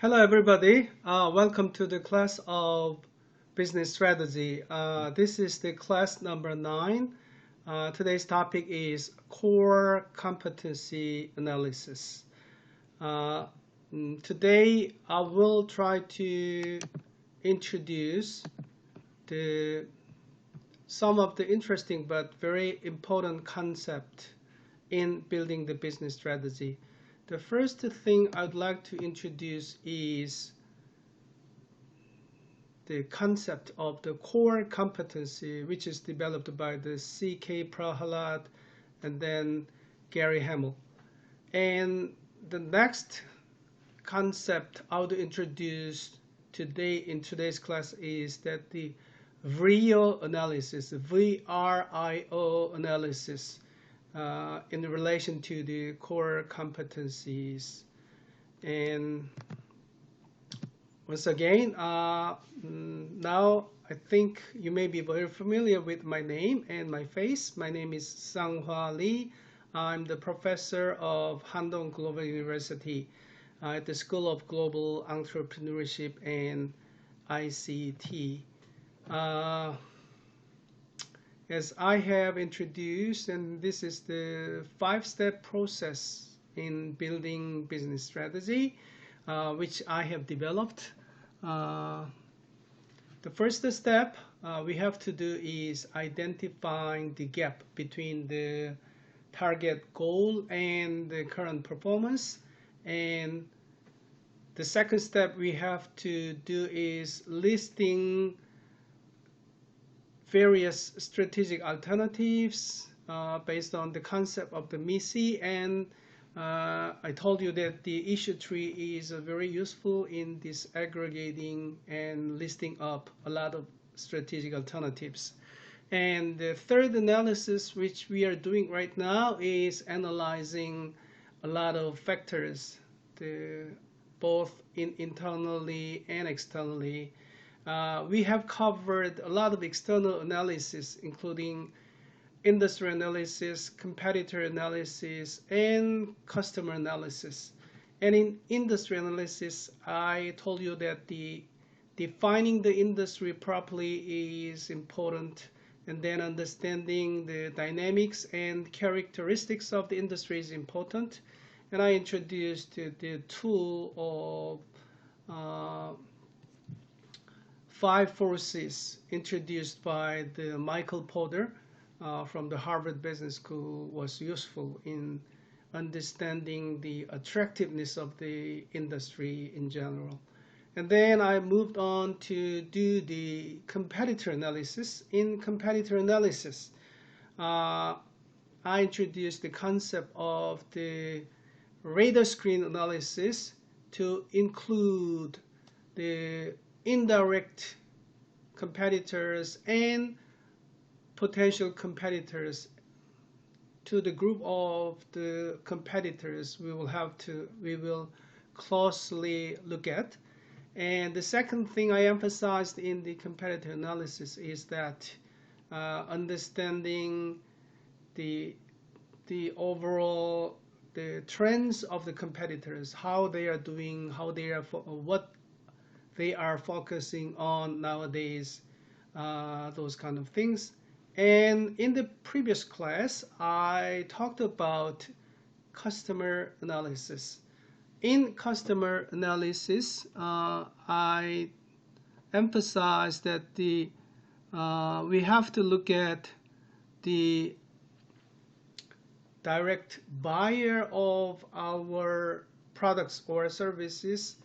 Hello everybody, welcome to the class of business strategy. This is the class number 9. Today's topic is core competency analysis. Today I will try to introduce some of the interesting but very important concept in building the business strategy. The first thing I'd like to introduce is the concept of the core competency, which is developed by the C.K. Prahalad and then Gary Hamel. And the next concept I would introduce today in today's class is that the VRIO analysis, VRIO analysis, in relation to the core competencies. And once again, now I think you may be very familiar with my name and my face. My name is Sang-Hwa Lee. I'm the professor of Handong Global University at the School of Global Entrepreneurship and ICT. As I have introduced, and this is the 5-step process in building business strategy, which I have developed. The first step we have to do is identifying the gap between the target goal and the current performance. And the second step we have to do is listing various strategic alternatives based on the concept of the MISI, and I told you that the issue tree is very useful in this aggregating and listing up a lot of strategic alternatives. And the third analysis which we are doing right now is analyzing a lot of factors, both internally and externally. We have covered a lot of external analysis, including industry analysis, competitor analysis, and customer analysis. And in industry analysis, I told you that defining the industry properly is important, and then understanding the dynamics and characteristics of the industry is important. And I introduced the tool of 5 forces introduced by the Michael Porter from the Harvard Business School was useful in understanding the attractiveness of the industry in general. And then I moved on to do the competitor analysis. In competitor analysis, I introduced the concept of the radar screen analysis to include the indirect competitors and potential competitors to the group of the competitors we will closely look at. And the second thing I emphasized in the competitor analysis is that understanding the overall trends of the competitors, how they are doing, what they are focusing on nowadays, those kind of things. And in the previous class, I talked about customer analysis. In customer analysis, I emphasized that we have to look at the direct buyer of our products or services,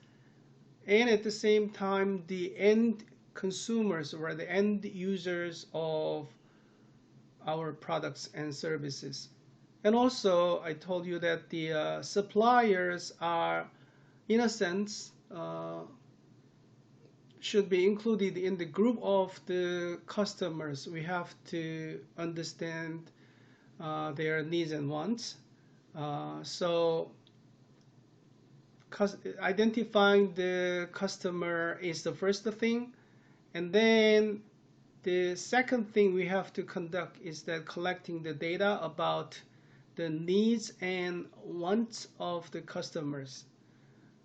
and at the same time the end consumers or the end users of our products and services. And also I told you that the suppliers are, in a sense, should be included in the group of the customers. We have to understand their needs and wants. So identifying the customer is the first thing, and then the second thing we have to conduct is that collecting the data about the needs and wants of the customers.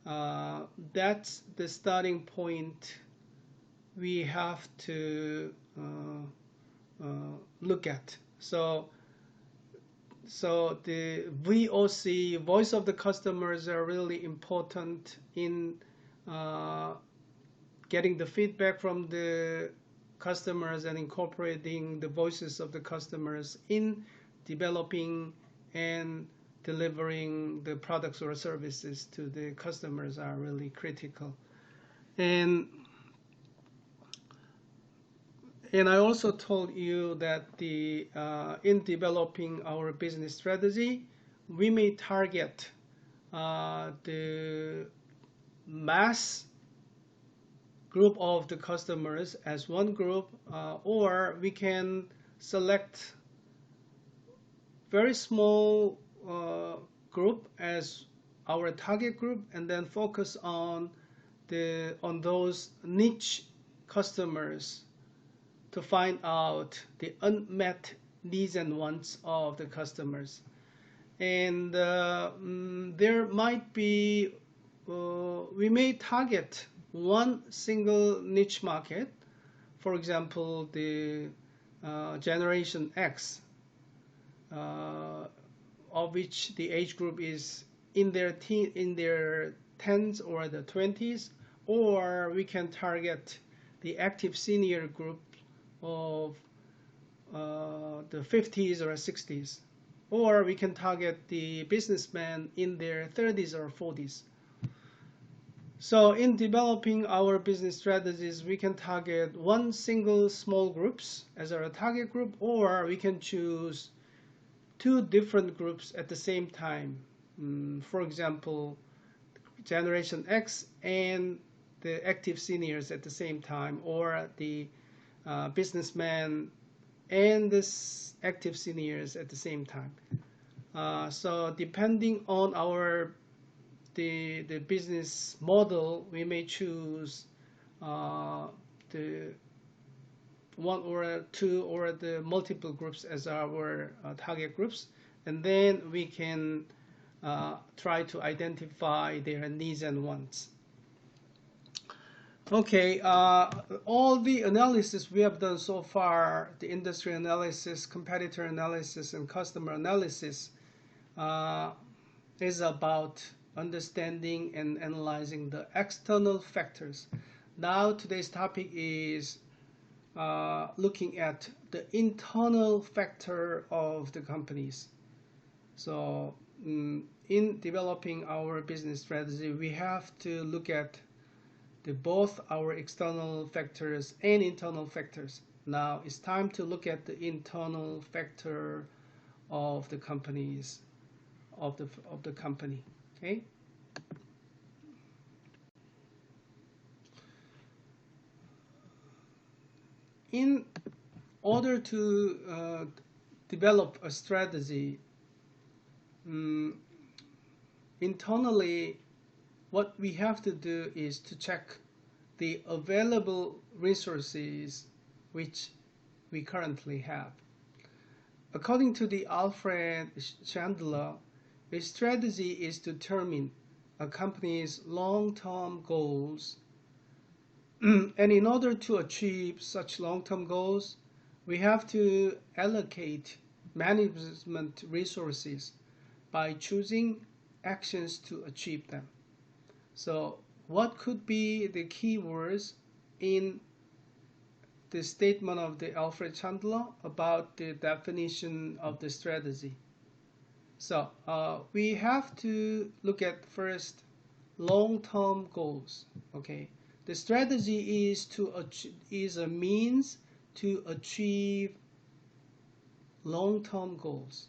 That's the starting point we have to look at. So the VOC, voice of the customers, are really important in getting the feedback from the customers and incorporating the voices of the customers in developing and delivering the products or services to the customers are really critical. And I also told you that in developing our business strategy, we may target the mass group of the customers as one group, or we can select very small group as our target group, and then focus on those niche customers to find out the unmet needs and wants of the customers. And there might be we may target one single niche market, for example, the Generation X, of which the age group is in their 10s or the 20s, or we can target the active senior group of the 50s or 60s, or we can target the businessmen in their 30s or 40s. So in developing our business strategies, we can target one single small groups as our target group, or we can choose two different groups at the same time. For example, Generation X and the active seniors at the same time, or the businessmen and the active seniors at the same time. So depending on the business model, we may choose the one or two or the multiple groups as our target groups, and then we can try to identify their needs and wants. Okay, all the analysis we have done so far, the industry analysis, competitor analysis, and customer analysis, is about understanding and analyzing the external factors. Now today's topic is looking at the internal factor of the companies. So in developing our business strategy, we have to look at both our external factors and internal factors. Now it's time to look at the internal factor of the companies, of the company. Okay. In order to develop a strategy, internally, what we have to do is to check the available resources which we currently have. According to the Alfred Chandler, a strategy is to determine a company's long-term goals, and in order to achieve such long-term goals, we have to allocate management resources by choosing actions to achieve them. So what could be the keywords in the statement of the Alfred Chandler about the definition of the strategy? So we have to look at first long-term goals. Okay, the strategy is a means to achieve long-term goals.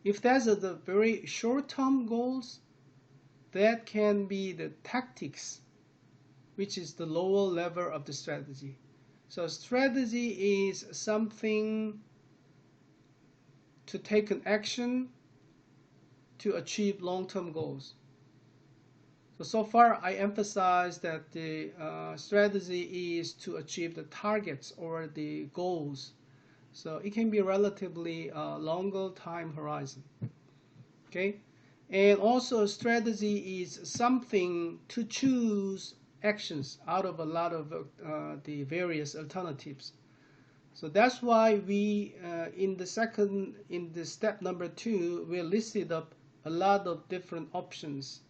If that's the very short-term goals, that can be the tactics, which is the lower level of the strategy. So strategy is something to take an action to achieve long-term goals. So far I emphasized that the strategy is to achieve the targets or the goals. So it can be relatively longer time horizon. Okay, And also strategy is something to choose actions out of a lot of the various alternatives. So that's why we in the step number 2, we listed up a lot of different options,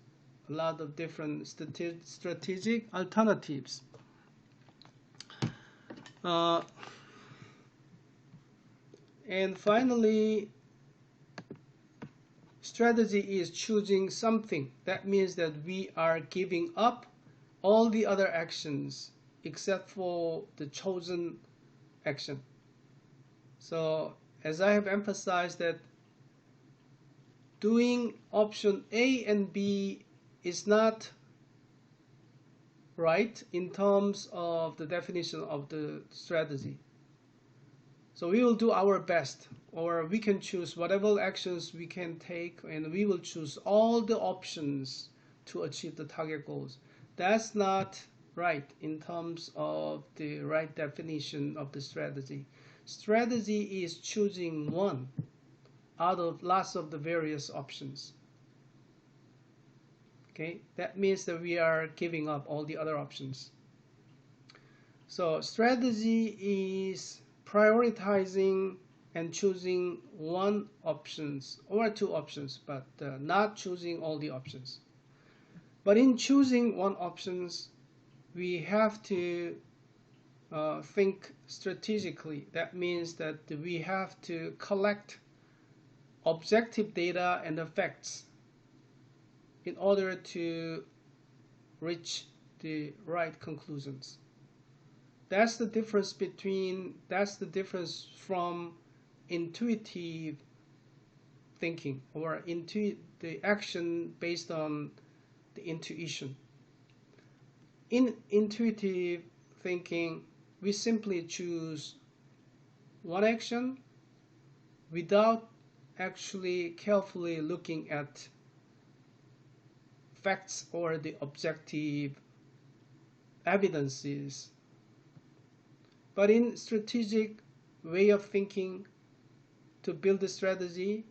a lot of different strategic alternatives. And finally, strategy is choosing something. That means that we are giving up all the other actions except for the chosen action. So as I have emphasized, that doing option A and B is not right in terms of the definition of the strategy. So we will do our best, or we can choose whatever actions we can take, and we will choose all the options to achieve the target goals. That's not right in terms of the right definition of the strategy. Strategy is choosing one out of lots of the various options. Okay, that means that we are giving up all the other options. So strategy is prioritizing and choosing one options or two options, but not choosing all the options. But in choosing one options, we have to think strategically. That means that we have to collect objective data and the facts in order to reach the right conclusions. That's the difference from intuitive thinking, or the action based on the intuition. In intuitive thinking, we simply choose one action without actually carefully looking at facts or the objective evidences. But in strategic way of thinking, to build a strategy,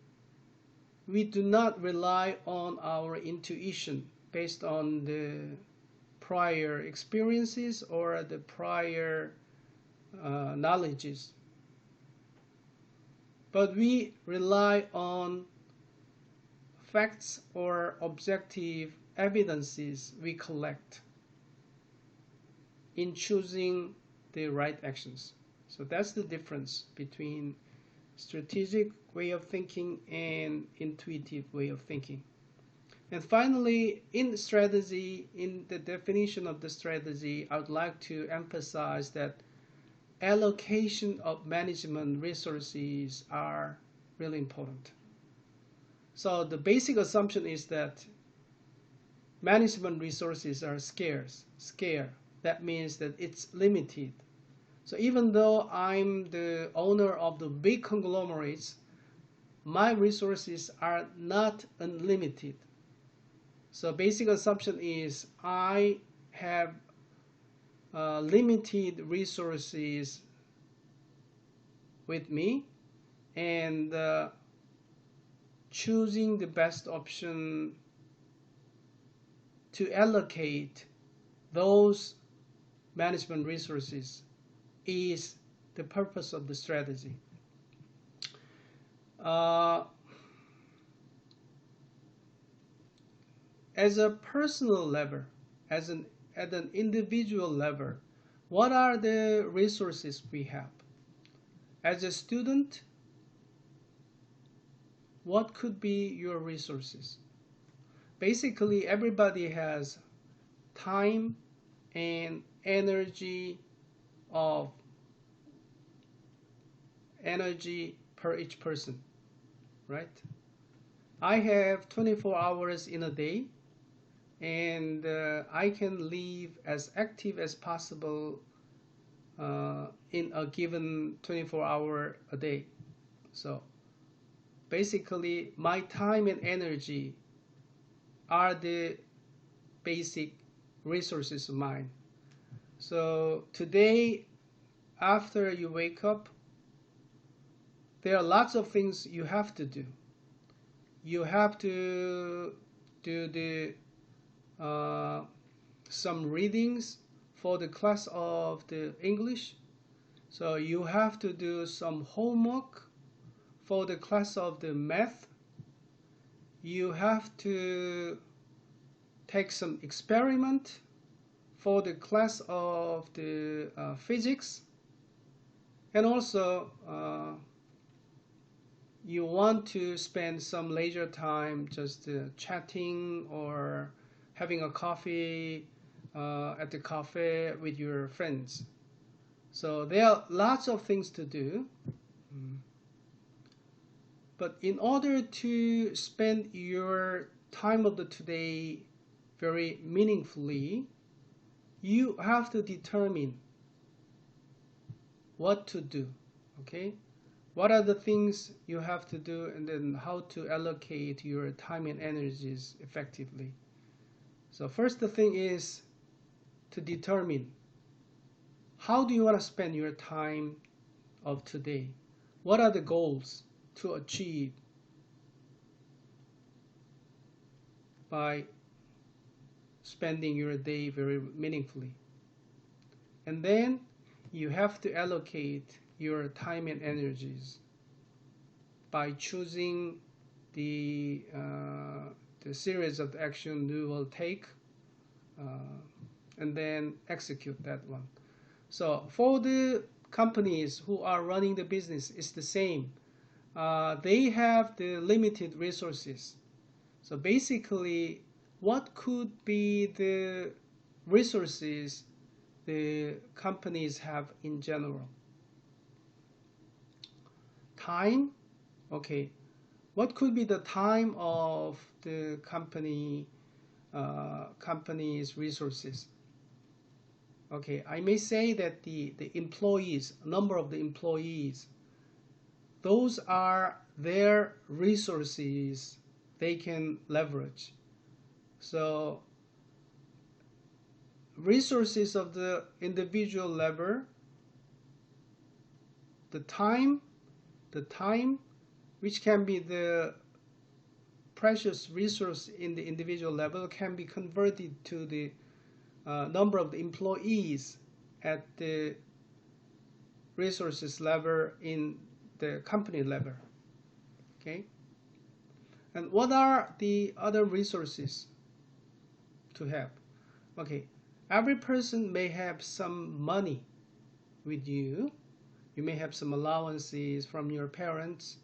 we do not rely on our intuition based on the prior experiences or the prior knowledges, but we rely on facts or objective evidences we collect in choosing the right actions. So that's the difference between strategic way of thinking and intuitive way of thinking. And finally, in strategy, in the definition of the strategy, I would like to emphasize that allocation of management resources are really important. So the basic assumption is that management resources are scarce. That means that it's limited. So even though I'm the owner of the big conglomerates, my resources are not unlimited. So basic assumption is I have limited resources with me, and choosing the best option to allocate those management resources is the purpose of the strategy. As a personal level, at an individual level, what are the resources we have? As a student, what could be your resources? Basically, everybody has time and energy per each person, right? I have 24 hours in a day, and I can live as active as possible in a given 24-hour a day. So basically, my time and energy are the basic resources of mine. So today, after you wake up, there are lots of things you have to do. you have to do the some readings for the class of the English. So you have to do some homework for the class of the math. You have to take some experiment for the class of the physics. And also you want to spend some leisure time just chatting or having a coffee at the cafe with your friends. So there are lots of things to do. But in order to spend your time of the today very meaningfully, you have to determine what to do. Okay? What are the things you have to do, and then how to allocate your time and energies effectively. So first, the thing is to determine how do you want to spend your time of today. What are the goals to achieve by spending your day very meaningfully. And then you have to allocate your time and energies by choosing the series of action you will take and then execute that one. So for the companies who are running the business, it's the same. They have the limited resources. So basically, what could be the resources the companies have in general? Time. Okay. What could be the time of the company's resources? Okay, I may say that the employees, number of the employees, those are their resources they can leverage. So resources of the individual level, the time which can be the precious resource in the individual level can be converted to the number of the employees at the resources level in the company level. Okay. And what are the other resources to have? Okay, every person may have some money with you. You may have some allowances from your parents,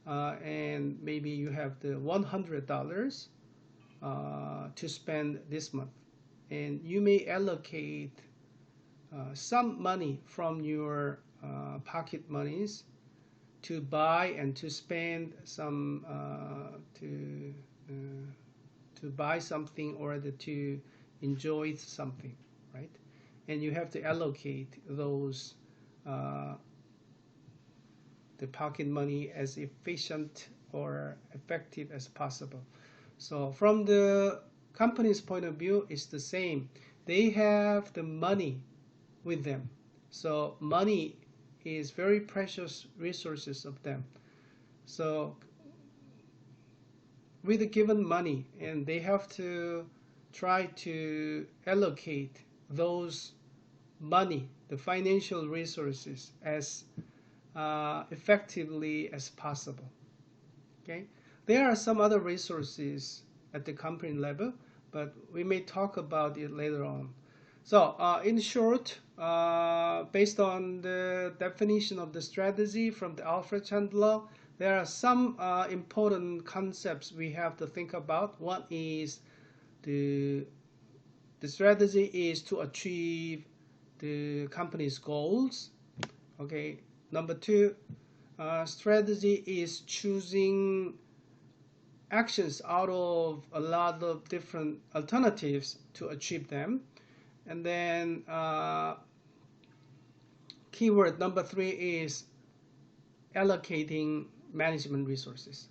and maybe you have the $100 to spend this month. And you may allocate some money from your pocket monies to buy and to spend some to buy something or to enjoy something, right? And you have to allocate those the pocket money as efficient or effective as possible. So from the company's point of view, it's the same. They have the money with them. So money is very precious resources of them. So with the given money, and they have to try to allocate those money, the financial resources, as effectively as possible. Okay, there are some other resources at the company level, but we may talk about it later on. So in short, based on the definition of the strategy from the Alfred Chandler, there are some important concepts we have to think about. One is the strategy is to achieve the company's goals. Okay. Number two, strategy is choosing actions out of a lot of different alternatives to achieve them. And then keyword number three is allocating management resources.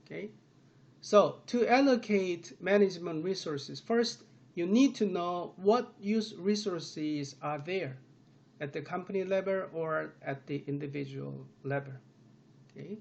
Okay, so to allocate management resources, first you need to know what use resources are there at the company level or at the individual level. Okay,